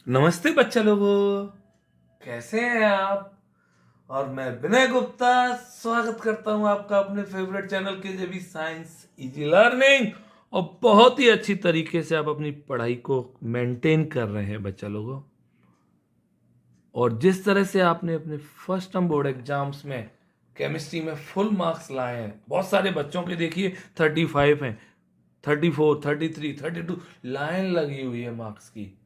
नमस्ते बच्चा लोगों, कैसे हैं आप। और मैं विनय गुप्ता स्वागत करता हूं आपका अपने फेवरेट चैनल के J B science easy learning. और बहुत ही अच्छी तरीके से आप अपनी पढ़ाई को मेंटेन कर रहे हैं बच्चा लोगों। और जिस तरह से आपने अपने फर्स्ट टर्म बोर्ड एग्जाम्स में केमिस्ट्री में फुल मार्क्स लाए हैं, बहुत सारे बच्चों के देखिए 35 हैं, 34, 33, 32 लाइन लगी हुई है मार्क्स की।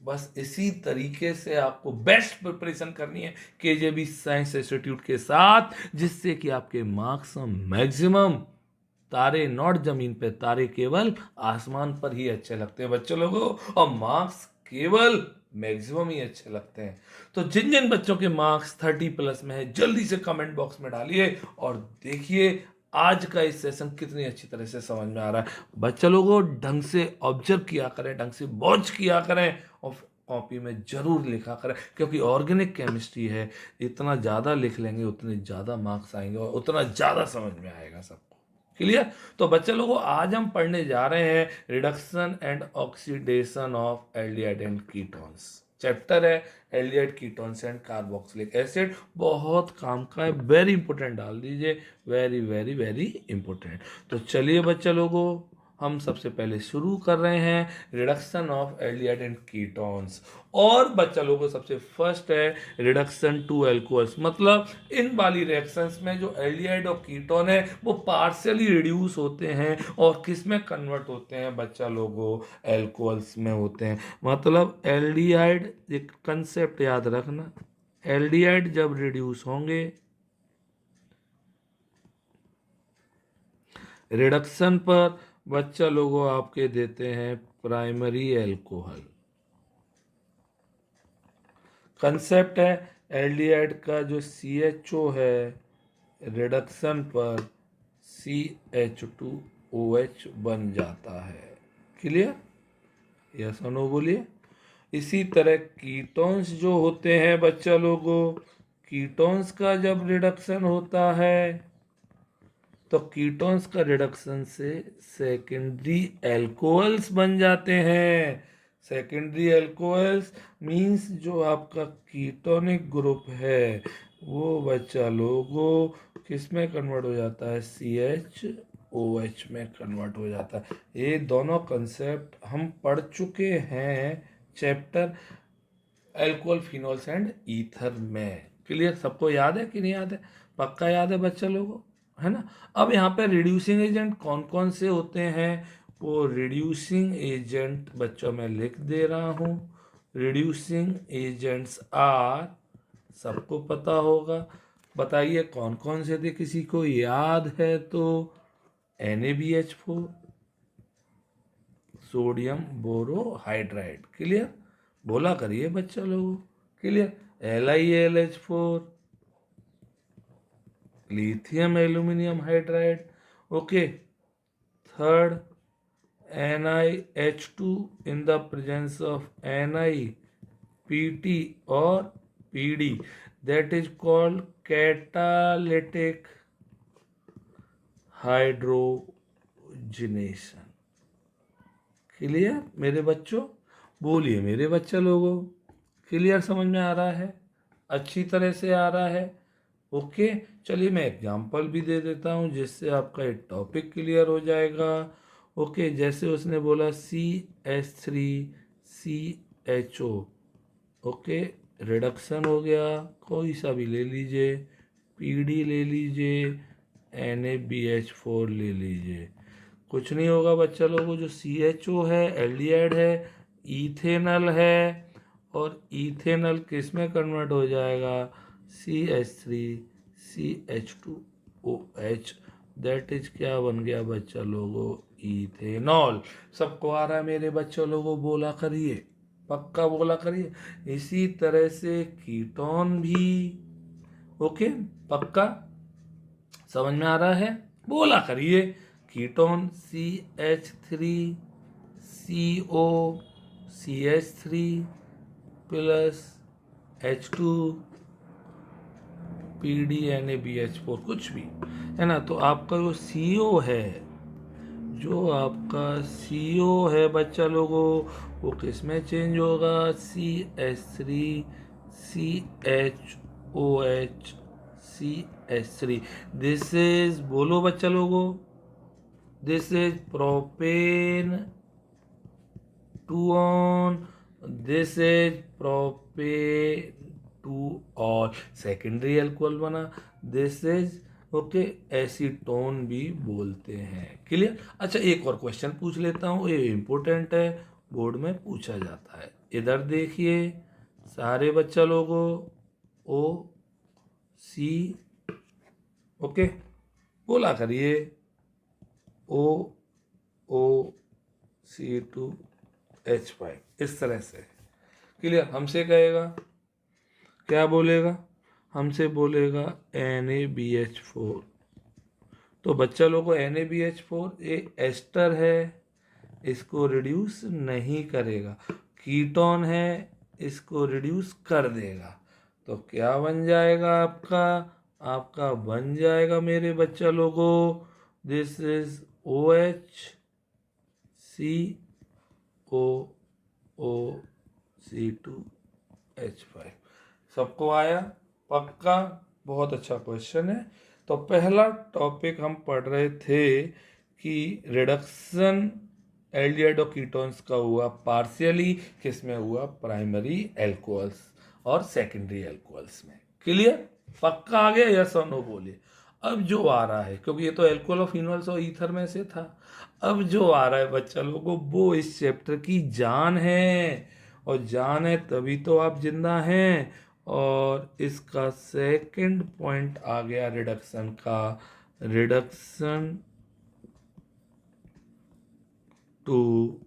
बस इसी तरीके से आपको बेस्ट प्रिपरेशन करनी है केजेबी साइंस इंस्टीट्यूट के साथ, जिससे कि आपके मार्क्स मैक्सिमम तारे नॉट जमीन पे, तारे केवल आसमान पर ही अच्छे लगते हैं बच्चों लोगों, और मार्क्स केवल मैक्सिमम ही अच्छे लगते हैं। तो जिन जिन बच्चों के मार्क्स 30+ में है, जल्दी से कमेंट बॉक्स में डालिए और देखिए आज का इस सेशन कितनी अच्छी तरह से समझ में आ रहा है। बच्चा लोगों ढंग से ऑब्जर्व किया करें, ढंग से वॉच किया करें और कॉपी में जरूर लिखा करें, क्योंकि ऑर्गेनिक केमिस्ट्री है। इतना ज़्यादा लिख लेंगे उतने ज़्यादा मार्क्स आएंगे और उतना ज़्यादा समझ में आएगा सबको। क्लियर। तो बच्चे लोगों आज हम पढ़ने जा रहे हैं reduction and oxidation of aldehyde and ketones. Chapter है aldehyde ketones and carboxylic acid. बहुत काम का है, वेरी इंपॉर्टेंट डाल दीजिए, वेरी वेरी वेरी इंपॉर्टेंट। तो चलिए बच्चे लोगों, हम सबसे पहले शुरू कर रहे हैं reduction of aldehyde and ketones. और बच्चा लोगों सबसे फर्स्ट है रिडक्शन टू एल्कोहल्स। मतलब इन वाली रिएक्शंस में जो एल्डिहाइड और कीटोन है वो पार्शियली रिड्यूस होते हैं और किस में कन्वर्ट होते हैं बच्चा लोगों, एल्कोहल्स में होते हैं। मतलब एल्डिहाइड, एक कंसेप्ट याद रखना, एल्डिहाइड जब रिड्यूस होंगे रिडक्शन पर, बच्चा लोगों आपके देते हैं प्राइमरी एल्कोहल। कंसेप्ट है एल्डिहाइड का जो CHO है रिडक्शन पर CH2OH बन जाता है। क्लियर, यस और नो बोलिए। इसी तरह कीटोन्स जो होते हैं बच्चा लोगों, कीटोन्स का जब रिडक्शन होता है तो कीटोन्स का रिडक्शन से सेकेंडरी एल्कोहल्स बन जाते हैं। सेकेंडरी एल्कोहल्स मींस जो आपका कीटोनिक ग्रुप है वो बच्चा लोगों किस में कन्वर्ट हो जाता है, CHOH में कन्वर्ट हो जाता है। ये दोनों कंसेप्ट हम पढ़ चुके हैं chapter alcohol phenols and ether में। क्लियर, सबको याद है कि नहीं याद है? पक्का याद है बच्चा लोगों, है ना। अब यहाँ पे रिड्यूसिंग एजेंट कौन कौन से होते हैं, वो रिड्यूसिंग एजेंट बच्चों में लिख दे रहा हूँ। रिड्यूसिंग एजेंट्स आर, सबको पता होगा, बताइए कौन कौन से थे, किसी को याद है तो। NaBH4, sodium borohydride. क्लियर, बोला करिए बच्चा लोगों। Clear, LiAlH4, lithium aluminium hydride. Okay, third NiH2 in the presence of NiPt और PD, that is called catalytic hydrogenation। Clear मेरे बच्चों, बोलिए मेरे बच्चा लोगों। क्लियर, समझ में आ रहा है, अच्छी तरह से आ रहा है। ओके, चलिए मैं एग्जांपल भी दे देता हूँ जिससे आपका एक टॉपिक क्लियर हो जाएगा। ओके, जैसे उसने बोला CH3CHO। ओके, रिडक्शन हो गया, कोई सा भी ले लीजिए, PD ले लीजिए, NaBH4 ले लीजिए, कुछ नहीं होगा बच्चा लोगों। जो CHO है एल्डिहाइड है, इथेनल है, और इथेनल किस में कन्वर्ट हो जाएगा, CH3CH2OH, दैट इज क्या बन गया बच्चा लोगों, इथेनॉल। सबको आ रहा है मेरे बच्चों लोगों, बोला करिए, पक्का बोला करिए। इसी तरह से कीटोन भी। ओके, पक्का समझ में आ रहा है, बोला करिए। Ketone CH3CO CH3 + H2 PD NaBH4, कुछ भी है ना। तो आपका जो CO है, जो आपका CO है बच्चा लोगों, वो किस में चेंज होगा? CH3 CHOH CH3। This is, बोलो बच्चा लोगों, this is propane 2 on, this is propane 2 और सेकेंडरी अल्कोहल बना, दिस इज ओके एसीटोन भी बोलते हैं। क्लियर? अच्छा, एक और क्वेश्चन पूछ लेता हूँ, ये इंपॉर्टेंट है, बोर्ड में पूछा जाता है। इधर देखिए सारे बच्चा लोगों, OC, ओके, बोला करिए OOC2H5, इस तरह से। क्लियर? हमसे कहेगा, क्या बोलेगा? हमसे बोलेगा NaBH4। तो बच्चा लोगों को NaBH4 ये एस्टर है, इसको रिड्यूस नहीं करेगा, कीटोन है, इसको रिड्यूस कर देगा। तो क्या बन जाएगा आपका? आपका बन जाएगा मेरे बच्चा लोगों, दिस इज OH COOC2H5। सबको आया? पक्का? बहुत अच्छा क्वेश्चन है। तो पहला टॉपिक हम पढ़ रहे थे कि रिडक्शन एल्डिहाइड और कीटोन्स का हुआ पार्शियली, किस में हुआ? प्राइमरी एल्कोहल्स और सेकेंडरी एल्कोहल्स में। क्लियर? पक्का आ गया? यस और नो बोलिए। अब जो आ रहा है, क्योंकि ये तो एल्कोहल और फिनोल्स और ईथर में से था, अब जो आ रहा है बच्चा लोगों, वो इस चैप्टर की जान है, और जान है तभी तो आप जिंदा हैं। और इसका सेकंड पॉइंट आ गया रिडक्शन का, reduction to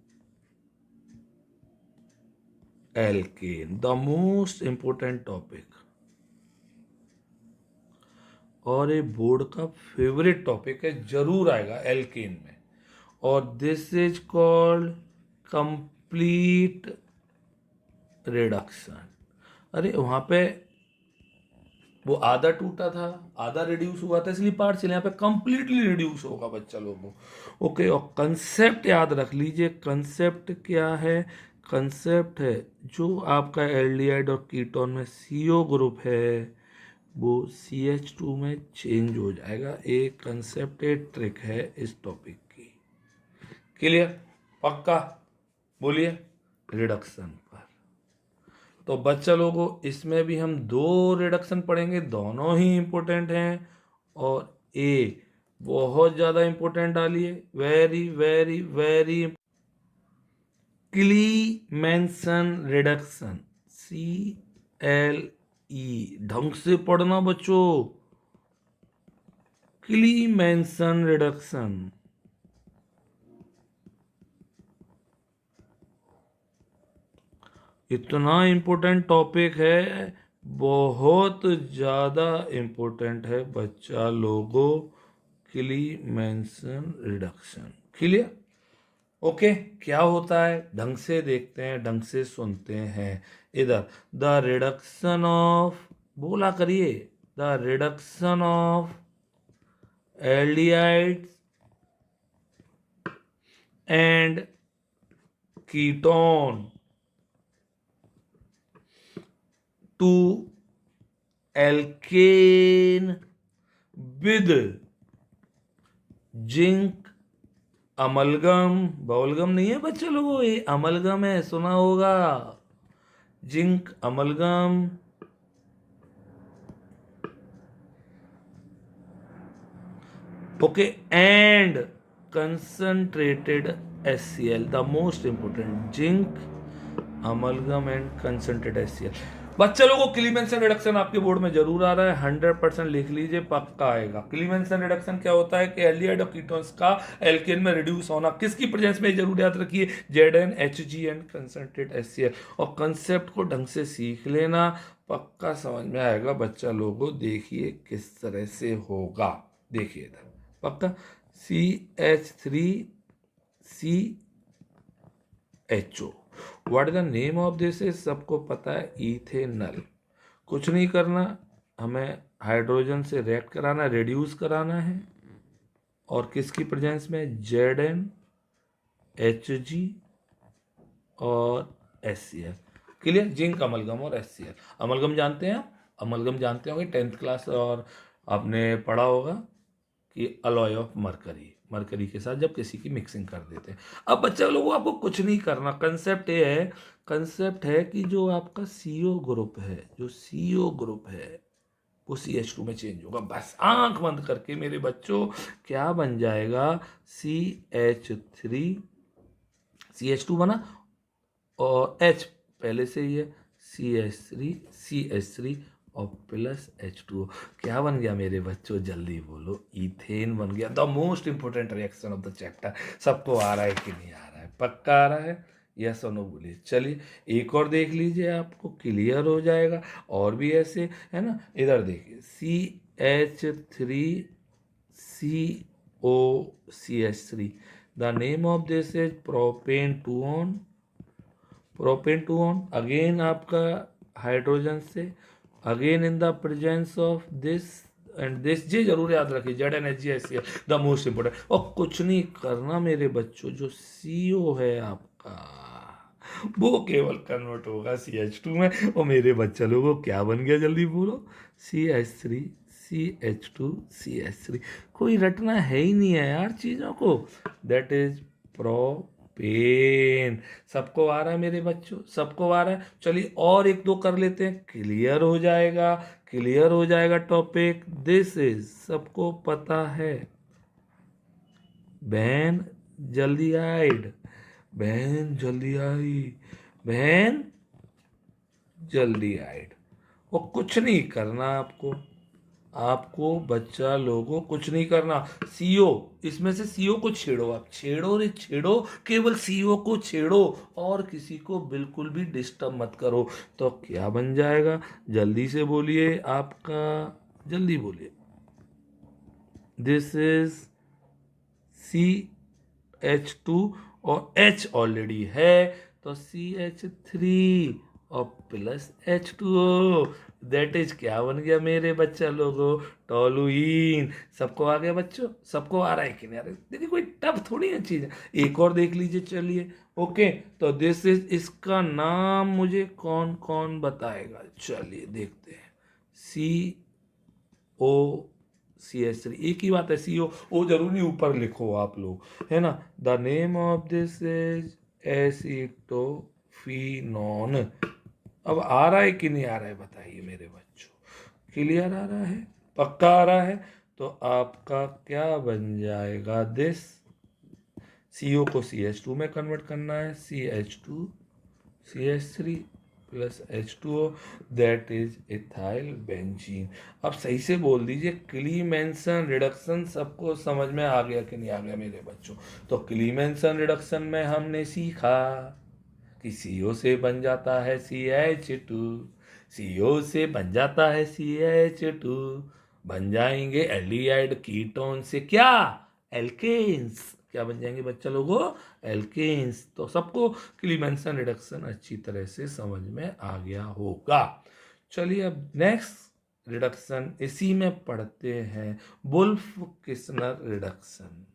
alkane, the most important topic, और ये बोर्ड का फेवरेट टॉपिक है, जरूर आएगा एल्केन में। और this is called complete reduction. अरे वहां पे वो आधा टूटा था, आधा रिड्यूस हुआ था, इसलिए पार्शियल, यहाँ पे कंप्लीटली रिड्यूस होगा बच्चा लोगों। ओके, और कंसेप्ट याद रख लीजिए, कंसेप्ट क्या है? कंसेप्ट है जो आपका एल्डिहाइड और कीटोन में CO ग्रुप है, वो CH2 में चेंज हो जाएगा। एक कंसेप्ट, एक ट्रिक है इस टॉपिक की। क्लियर? पक्का? बोलिए रिडक्शन पर। तो बच्चा लोगों, इसमें भी हम 2 रिडक्शन पढ़ेंगे, दोनों ही इंपॉर्टेंट हैं, और ए बहुत ज्यादा इंपॉर्टेंट डालिए, very very very, क्लीमेंसन reduction, CLE, ढंग से पढ़ना बच्चों, क्लीमेंसन रिडक्शन। इतना इम्पोर्टेंट टॉपिक है, बहुत ज़्यादा इम्पोर्टेंट है बच्चा लोगों, क्लीमेंसन रिडक्शन। क्लियर? ओके, क्या होता है ढंग से देखते हैं, ढंग से सुनते हैं। इधर द रिडक्शन ऑफ, बोला करिए, the reduction of aldehydes and ketone to alkane with zinc amalgam, bubblegum नहीं है बच्चे लोगों, ये अमलगम है, सुना होगा, zinc amalgam, okay, and concentrated HCl, the most important, zinc amalgam and concentrated HCl। बच्चे लोगों, क्लीमेंसन रिडक्शन आपके बोर्ड में जरूर आ रहा है, 100% लिख लीजिए, पक्का आएगा। क्लीमेंसन रिडक्शन क्या होता है कि एल्डिहाइड और कीटोन्स का एल्केन में रिड्यूस होना, किसकी प्रेजेंस में, जरूर याद रखिए, ZnHg एंड कंसंट्रेटेड HCl। और कंसेप्ट को ढंग से सीख लेना, पक्का समझ में आएगा बच्चा लोगों। देखिए किस तरह से होगा, देखिए इधर पक्का, CH3CHO, what is the name of this is, सबको पता है, इथेनल। कुछ नहीं करना, हमें हाइड्रोजन से रिएक्ट कराना, रिड्यूस कराना है, और किसकी प्रेजेंस में, ZnHg और HCl। क्लियर, जिंक अमलगम और HCl। अमलगम जानते हैं आप, अमलगम जानते होंगे 10th क्लास, और आपने पढ़ा होगा कि अलॉय ऑफ मरकरी, मरकरी के साथ जब किसी की मिक्सिंग कर देते हैं। अब बच्चा लोगों आपको कुछ नहीं करना, कंसेप्ट ये है, कंसेप्ट है कि जो आपका CO ग्रुप है, जो CO ग्रुप है वो CH2 में चेंज होगा। बस आंख बंद करके मेरे बच्चों क्या बन जाएगा, CH3, CH2 बना और H पहले से ही है, CH3 और प्लस H2O। क्या बन गया मेरे बच्चों, जल्दी बोलो, इथेन बन गया। The most important reaction of the chapter. सबको आ रहा है कि नहीं आ रहा है, पक्का आ रहा है, यस और नो बोलिए। चलिए एक और देख लीजिए, आपको क्लियर हो जाएगा। और भी ऐसे है ना, इधर देखिए, CH3COCH3, the name of this is propane two one, propane two one, again आपका हाइड्रोजन से, again in the presence of this and this, जी जरूर याद रखिए, ZnHgHCl, द मोस्ट इंपोर्टेंट। और कुछ नहीं करना मेरे बच्चों, जो CO है आपका वो केवल कन्वर्ट होगा CH2 में। और मेरे बच्चे लोगों क्या बन गया, जल्दी बोलो, CH3 CH2 CH3। कोई रटना है ही नहीं है यार चीजों को, दैट इज प्रोपेन। सबको आ रहा है मेरे बच्चों, सबको आ रहा है। चलिए और एक दो कर लेते हैं, क्लियर हो जाएगा, क्लियर हो जाएगा टॉपिक। दिस इज, सबको पता है, बहन जल्दी आइड, बहन जल्दी आई, बहन जल्दी आइड। और कुछ नहीं करना आपको, आपको बच्चा लोगों कुछ नहीं करना। CO, इसमें से CO को छेड़ो, आप छेड़ो रे छेड़ो, केवल CO को छेड़ो और किसी को बिल्कुल भी डिस्टर्ब मत करो। तो क्या बन जाएगा, जल्दी से बोलिए, आपका जल्दी बोलिए। दिस इज CH2 और H ऑलरेडी है, तो CH3 और प्लस H2O, दैट इज क्या बन गया मेरे बच्चा लोगों, टोलुइन। सबको आ गया बच्चों, सबको आ रहा है कि नहीं आ रहा है? देखिए कोई टफ थोड़ी है चीज। एक और देख लीजिए, चलिए ओके। तो दिस इज, इसका नाम मुझे कौन कौन बताएगा, चलिए देखते हैं। CO CH3, एक ही बात है, CO ओ जरूरी ऊपर लिखो आप लोग, है ना। The name of this is acetophenone. अब आ रहा है कि नहीं आ रहा है बताइए मेरे बच्चों, क्लियर आ रहा है, पक्का आ रहा है। तो आपका क्या बन जाएगा, दिस CO को CH2 में कन्वर्ट करना है, CH2 CH3 plus H2O, that is ethyl benzene. अब सही से बोल दीजिए, क्लीमेंसन रिडक्शन सबको समझ में आ गया कि नहीं आ गया मेरे बच्चों। तो क्लीमेंसन रिडक्शन में हमने सीखा कि CO से बन जाता है CH2, CO से बन जाता है CH2, बन जाएंगे एल्डिहाइड कीटोन से क्या, एल्केन्स। क्या बन जाएंगे बच्चा लोगों, एल्केन्स। तो सबको क्लीमेंसन रिडक्शन अच्छी तरह से समझ में आ गया होगा। चलिए अब नेक्स्ट रिडक्शन इसी में पढ़ते हैं, वुल्फ किस्नर रिडक्शन।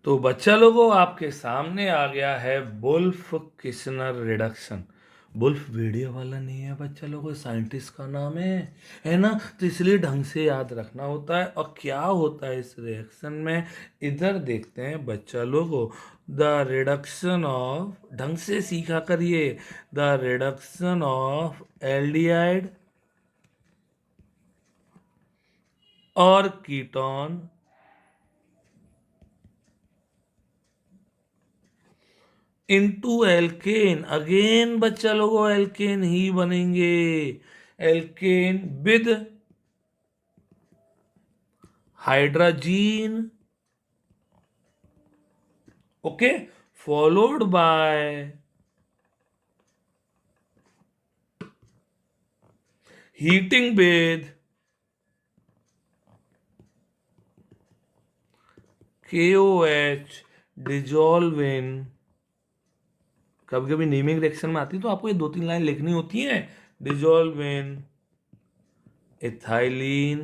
तो बच्चा लोगों आपके सामने आ गया है Wolff Kishner reduction. Wolff video वाला नहीं है बच्चा लोगों, साइंटिस्ट का नाम है ना। तो इसलिए ढंग से याद रखना होता है। और क्या होता है इस रिएक्शन में, इधर देखते हैं बच्चा लोगों। द रिडक्शन ऑफ, ढंग से सीखा करिए, द रिडक्शन ऑफ एल्डिहाइड और कीटोन इनटू एल्केन। अगेन बच्चा लोगों एल्केन ही बनेंगे, alkane with hydrogen, okay, followed by heating with KOH dissolve in. कभी कभी नेमिंग रिएक्शन में आती है तो आपको ये 2-3 लाइन लिखनी होती हैं। Dissolve in ethylene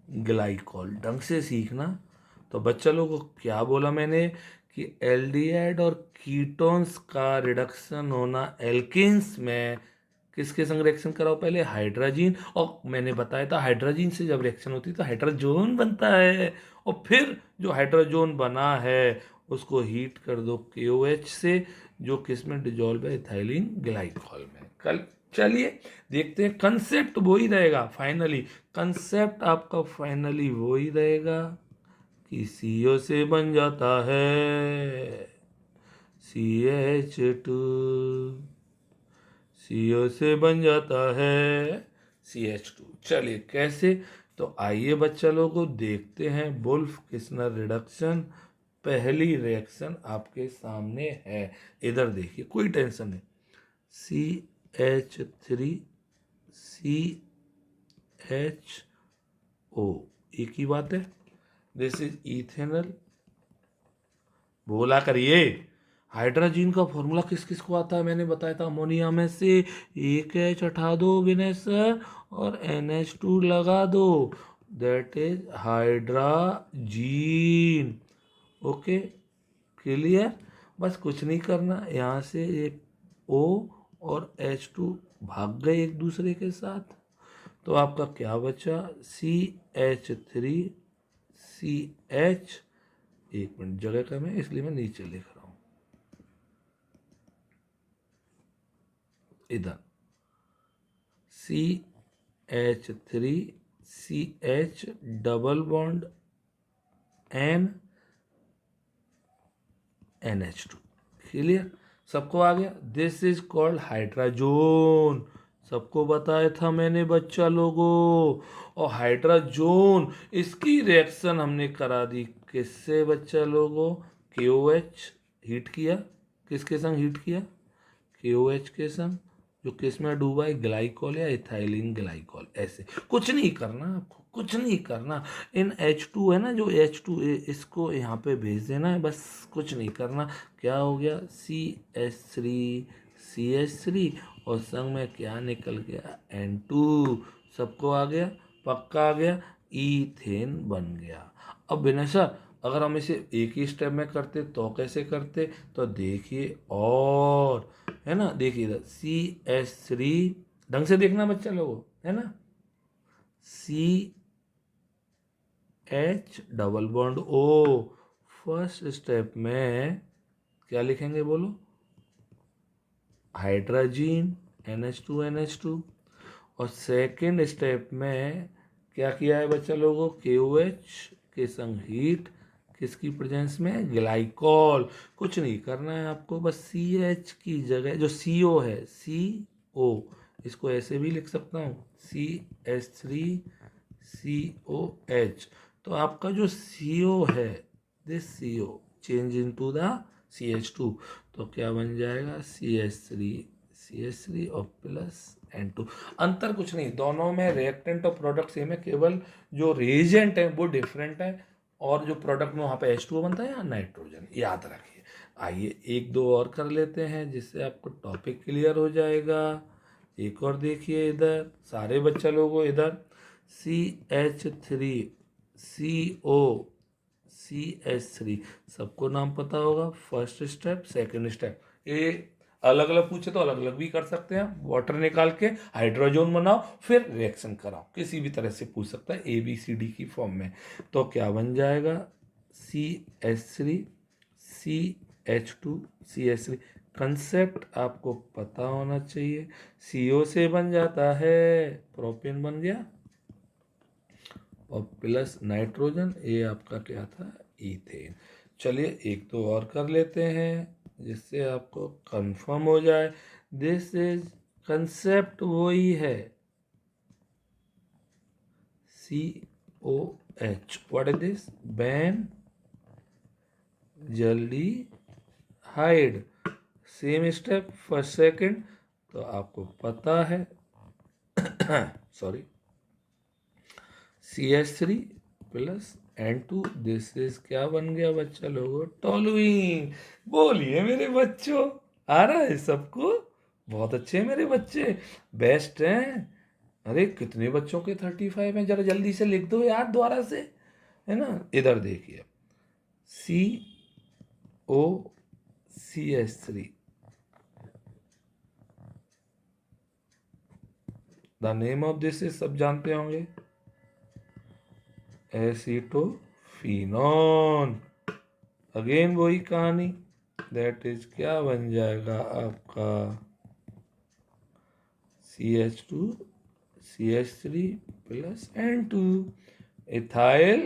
glycol. ढंग से सीखना। तो बच्चा लोगों को क्या बोला मैंने कि एल्डिहाइड और कीटोन्स का रिडक्शन होना एल्केन्स में किसके संग रिएक्शन कराओ, पहले हाइड्रोजन, और मैंने बताया था हाइड्रोजन से जब रिएक्शन होती है तो हाइड्रोजन बनता है, और फिर जो हाइड्रोजन बना है उसको हीट कर दो KOH से, जो किस में डिजोल्व है, इथाइलिन ग्लाइकॉल में। कल चलिए देखते हैं, कंसेप्ट वो ही रहेगा फाइनली, कंसेप्ट आपका फाइनली वो ही रहेगा कि CO से बन जाता है CH2, CO से बन जाता है CH2। चलिए कैसे, तो आइए बच्चा लोगों को देखते हैं वुल्फ किस्नर रिडक्शन। पहली रिएक्शन आपके सामने है, इधर देखिए, कोई टेंशन नहीं। CH3 CHO, एक ही बात है। This is ethanol. बोला करिए, हाइड्रोजन का फॉर्मूला किस किस को आता है, मैंने बताया था, अमोनिया में से एक H हटा दो विनय सर और NH2 लगा दो, that is hydrazine. Okay clear, बस कुछ नहीं करना, यहाँ से एक O और H2 भाग गए एक दूसरे के साथ, तो आपका क्या बचा, CH3 CH, एक मिनट जगह कम है इसलिए मैं नीचे लिख रहा हूं, इधर CH3 CH double bond NH2। Clear, सबको आ गया। दिस इज कॉल्ड हाइड्रोजन, सबको बताया था मैंने बच्चा लोगों। और हाइड्रोजन इसकी रिएक्शन हमने करा दी किससे बच्चा लोगों, KOH हीट किया, किसके संग हीट किया, KOH के संग, जो किस में डूबा है, ग्लाइकॉल या इथाइलिन ग्लाइकॉल। ऐसे कुछ नहीं करना आपको, कुछ नहीं करना, इन H2 है ना, जो H2 इसको यहाँ पे भेज देना है, बस कुछ नहीं करना। क्या हो गया, CH3 CH3 और संग में क्या निकल गया, N2। सबको आ गया, पक्का आ गया, ईथेन बन गया। अब विनय सर अगर हम इसे एक ही स्टेप में करते तो कैसे करते, तो देखिए, और है ना, देखिए इधर CH3, ढंग से देखना बच्चा लोगों, है ना, CH double bond O, first step में क्या लिखेंगे बोलो, हाइड्रोजन NH2 NH2, और सेकेंड स्टेप में क्या किया है बच्चा लोगों, KOH के संग हीट, किसकी प्रेजेंस में, ग्लाइकॉल। कुछ नहीं करना है आपको, बस CH की जगह जो CO है, CO, इसको ऐसे भी लिख सकता हूँ, CH3 COH। तो आपका जो CO है, this CO change into the CH2, तो क्या बन जाएगा, CH3 और प्लस N2। अंतर कुछ नहीं, दोनों में रिएक्टेंट और प्रोडक्ट सेम है, केवल जो रिएजेंट है वो डिफरेंट है, और जो प्रोडक्ट में वहाँ पे H2O बनता है या नाइट्रोजन, याद रखिए। आइए एक दो और कर लेते हैं जिससे आपको टॉपिक क्लियर हो जाएगा। एक और देखिए इधर सारे बच्चा लोगों, इधर CH3 CO CH3, सबको नाम पता होगा, फर्स्ट स्टेप सेकंड स्टेप, ये अलग अलग पूछे तो अलग अलग भी कर सकते हैं, वाटर निकाल के हाइड्रोजन बनाओ फिर रिएक्शन कराओ, किसी भी तरह से पूछ सकता है ABCD की फॉर्म में। तो क्या बन जाएगा, CH3 CH2 CH3। कंसेप्ट आपको पता होना चाहिए, CO से बन जाता है, प्रोपेन बन गया, और प्लस नाइट्रोजन, ये आपका क्या था, ईथेन। चलिए एक दो और कर लेते हैं जिससे आपको कंफर्म हो जाए। दिस इज कंसेप्ट वही है, COH, what is this, benzaldehyde, same step first second, तो आपको पता है sorry, CH3 plus N2, this is क्या बन गया बच्चा लोगों, टोलुइन। बोलिए मेरे बच्चों, आ रहा है सबको, बहुत अच्छे मेरे बच्चे, बेस्ट हैं। अरे कितने बच्चों के 35 हैं, जरा जल्दी से लिख दो यार दोबारा से, है ना। इधर देखिए, COCH3, the name of this is, सब जानते होंगे, एसीटोफिनॉन। अगेन वही कहानी, दैट इज क्या बन जाएगा आपका, CH2 CH3 plus N2, ethyl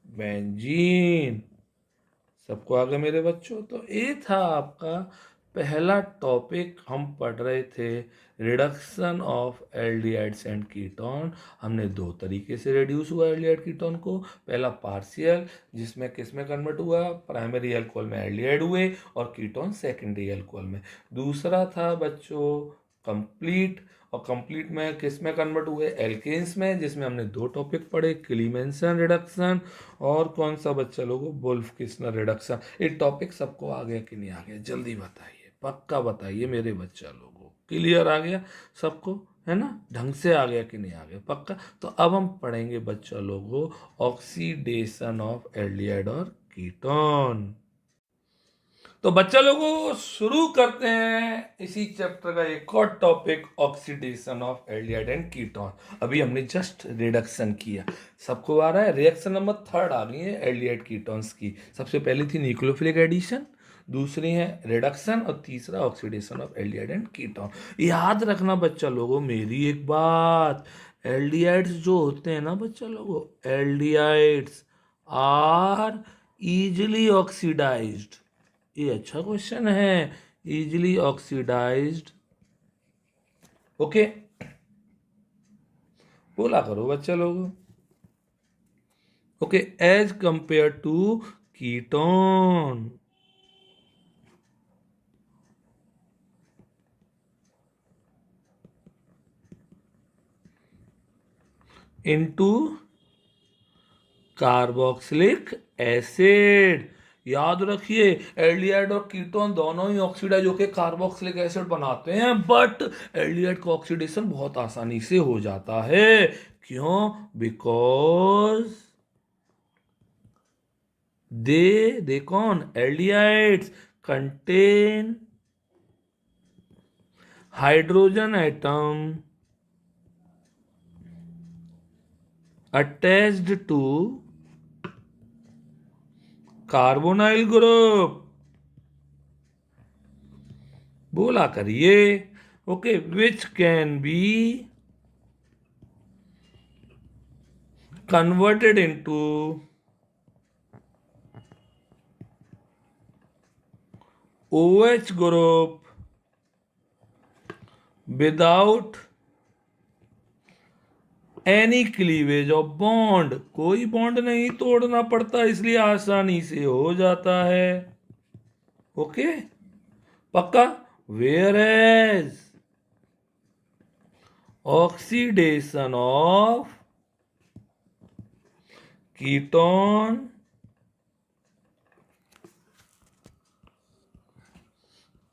benzene. सबको आगे मेरे बच्चों, तो ये था आपका पहला टॉपिक। हम पढ़ रहे थे reduction of aldehydes and ketone. हमने दो तरीके से रिड्यूस हुआ एल्डिहाइड कीटोन को, पहला पार्शियल, जिसमें किस में कन्वर्ट हुआ, प्राइमरी अल्कोहल में एल्डिहाइड हुए और कीटोन सेकेंडरी अल्कोहल में। दूसरा था बच्चों कंप्लीट, और कंप्लीट में किस में कन्वर्ट हुए, एल्केन्स में, जिसमें हमने दो टॉपिक पढ़े, क्लीमेंसन रिडक्शन और कौन सा बच्चा लोगों, वुल्फ किस्नर रिडक्शन। ये टॉपिक सबको आ गया कि नहीं आ गया, जल्दी बताइए, पक्का बताइए मेरे बच्चा लोगों, क्लियर आ गया सबको, है ना, ढंग से आ गया कि नहीं आ गया, पक्का। तो अब हम पढ़ेंगे बच्चा लोगों ऑक्सीडेशन ऑफ एल्डिहाइड और कीटोन। तो बच्चा लोगों शुरू करते हैं इसी चैप्टर का एक और topic, oxidation of aldehyde and ketone. अभी हमने जस्ट रिडक्शन किया, सबको आ रहा है, रिएक्शन नंबर थर्ड आ गई है एल्डिहाइड कीटोन्स की। सबसे पहली थी न्यूक्लियोफिलिक एडिशन, दूसरी है रिडक्शन और तीसरा oxidation of aldehyde and ketone. याद रखना बच्चा लोगों मेरी एक बात, एल्डिहाइड्स जो होते हैं ना बच्चा लोगों, एल्डिहाइड्स आर इजिली ऑक्सीडाइज्ड। ये अच्छा क्वेश्चन है, इजिली ऑक्सीडाइज्ड, ओके, बोला करो बच्चा लोग, okay, as compare to ketone. Into carboxylic acid. याद रखिए एल्डिहाइड और कीटोन दोनों ही ऑक्सीडाइज होकर कार्बोक्सिलिक एसिड बनाते हैं, बट एल्डिहाइड का ऑक्सीडेशन बहुत आसानी से हो जाता है। क्यों? बिकॉज दे कौन, aldehydes contain hydrogen atom attached to carbonyl group, बोला करिए, okay, which can be converted into OH group without any cleavage of bond. कोई बॉन्ड नहीं तोड़ना पड़ता, इसलिए आसानी से हो जाता है, ओके, पक्का। Whereas oxidation of ketone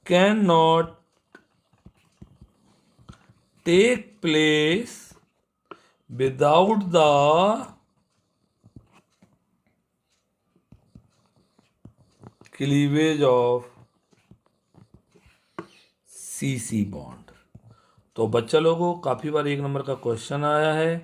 can not take place without the cleavage of CC bond. तो बच्चा लोगों काफी बार एक नंबर का क्वेश्चन आया है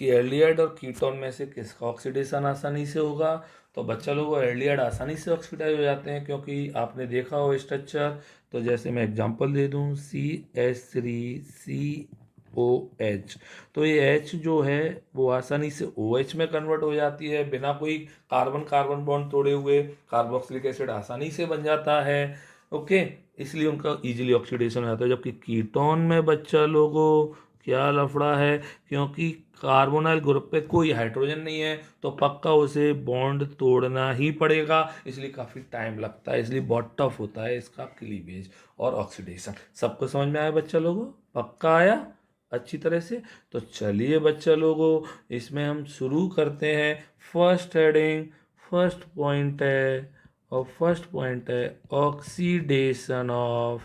कि एल्डिहाइड और कीटोन में से किसका ऑक्सीडेशन आसानी से होगा। तो बच्चा लोगों एल्डिहाइड आसानी से ऑक्सीडाइज हो जाते हैं, क्योंकि आपने देखा हो स्ट्रक्चर। तो जैसे मैं एग्जांपल दे दूं, CH3COH, तो ये H जो है वो आसानी से OH में कन्वर्ट हो जाती है, बिना कोई कार्बन कार्बन बॉन्ड तोड़े हुए कार्बोक्सिलिक एसिड आसानी से बन जाता है, ओके, इसलिए उनका इजीली ऑक्सीडेशन हो जाता है। जबकि कीटोन में बच्चा लोगों क्या लफड़ा है, क्योंकि कार्बोनाइल ग्रुप पे कोई हाइड्रोजन नहीं है, तो पक्का उसे बॉन्ड तोड़ना ही पड़ेगा, इसलिए काफ़ी टाइम लगता है, इसलिए बहुत टफ होता है इसका क्लीवेज और ऑक्सीडेशन। सबको समझ में आया बच्चा लोगों, पक्का आया अच्छी तरह से। तो चलिए बच्चा लोगों इसमें हम शुरू करते हैं। फर्स्ट हेडिंग, फर्स्ट पॉइंट है, और फर्स्ट पॉइंट है oxidation of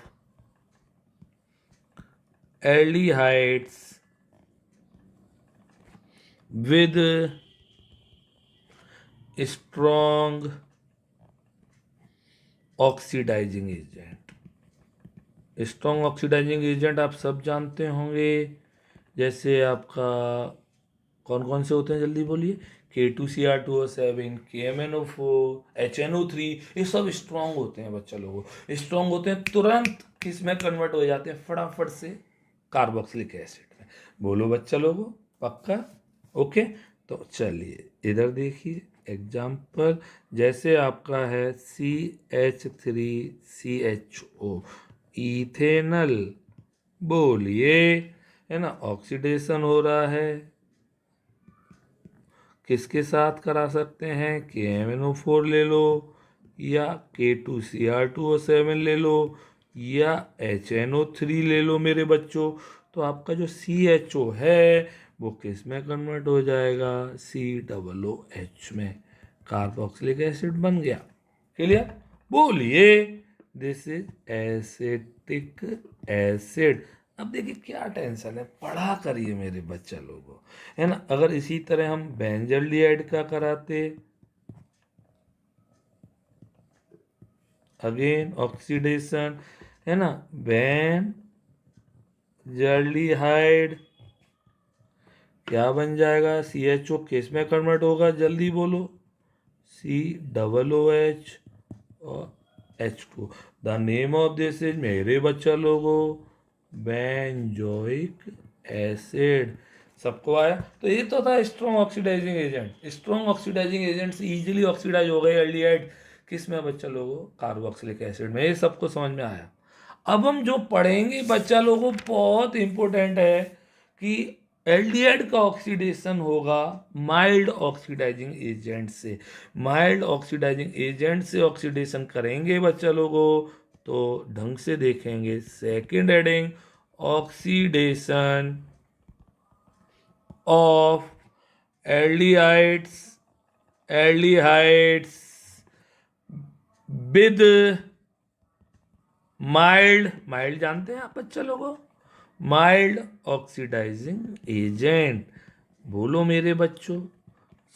aldehydes with strong oxidising agent. Strong oxidising agent आप सब जानते होंगे, जैसे आपका कौन कौन से होते हैं जल्दी बोलिए। K2Cr2O7, KMnO4, HNO3, ये सब स्ट्रॉन्ग होते हैं बच्चा लोगों। स्ट्रॉन्ग होते हैं, तुरंत किस में कन्वर्ट हो जाते हैं, फटाफट से कार्बोक्सिलिक एसिड में। बोलो बच्चा लोगों, पक्का? ओके, तो चलिए इधर देखिए एग्जाम्पल। जैसे आपका है CH3CHO, इथेनल। बोलिए, है ना, ऑक्सीडेशन हो रहा है, किसके साथ करा सकते हैं? KMnO4 ले लो, या K2Cr2O7 ले लो, या HNO3 ले लो मेरे बच्चों। तो आपका जो CHO है वो किस में कन्वर्ट हो जाएगा? COOH में, कार्बोक्सिलिक एसिड बन गया। क्लियर? बोलिए, दिस इज एसिटिक एसिड। अब देखिए क्या टेंशन है, पढ़ा करिए मेरे बच्चा लोगों, है ना। अगर इसी तरह हम बेंजल्डिहाइड का कराते, अगेन ऑक्सीडेशन, है ना, बेंजल्डिहाइड क्या बन जाएगा? CHO किस में कन्वर्ट होगा, जल्दी बोलो? COOH और H2। The name of this is मेरे बच्चा लोगो बेंजोइक एसिड। सबको आया? तो ये तो था strong oxidising agent. Strong oxidising agent से इजीली ऑक्सीडाइज हो गए एल्डिहाइड, किस में बच्चा लोगो? कार्बोक्सिलिक एसिड में। ये सबको समझ में आया? अब हम जो पढ़ेंगे बच्चा लोगों, बहुत इंपॉर्टेंट है कि एल्डिहाइड का ऑक्सीडेशन होगा माइल्ड ऑक्सीडाइजिंग एजेंट से। माइल्ड ऑक्सीडाइजिंग एजेंट से ऑक्सीडेशन करेंगे बच्चा लोगों, तो ढंग से देखेंगे। Second heading, oxidation of aldehydes, aldehydes with mild, mild जानते हैं आप बच्चा लोगों? Mild oxidising agent. बोलो मेरे बच्चों,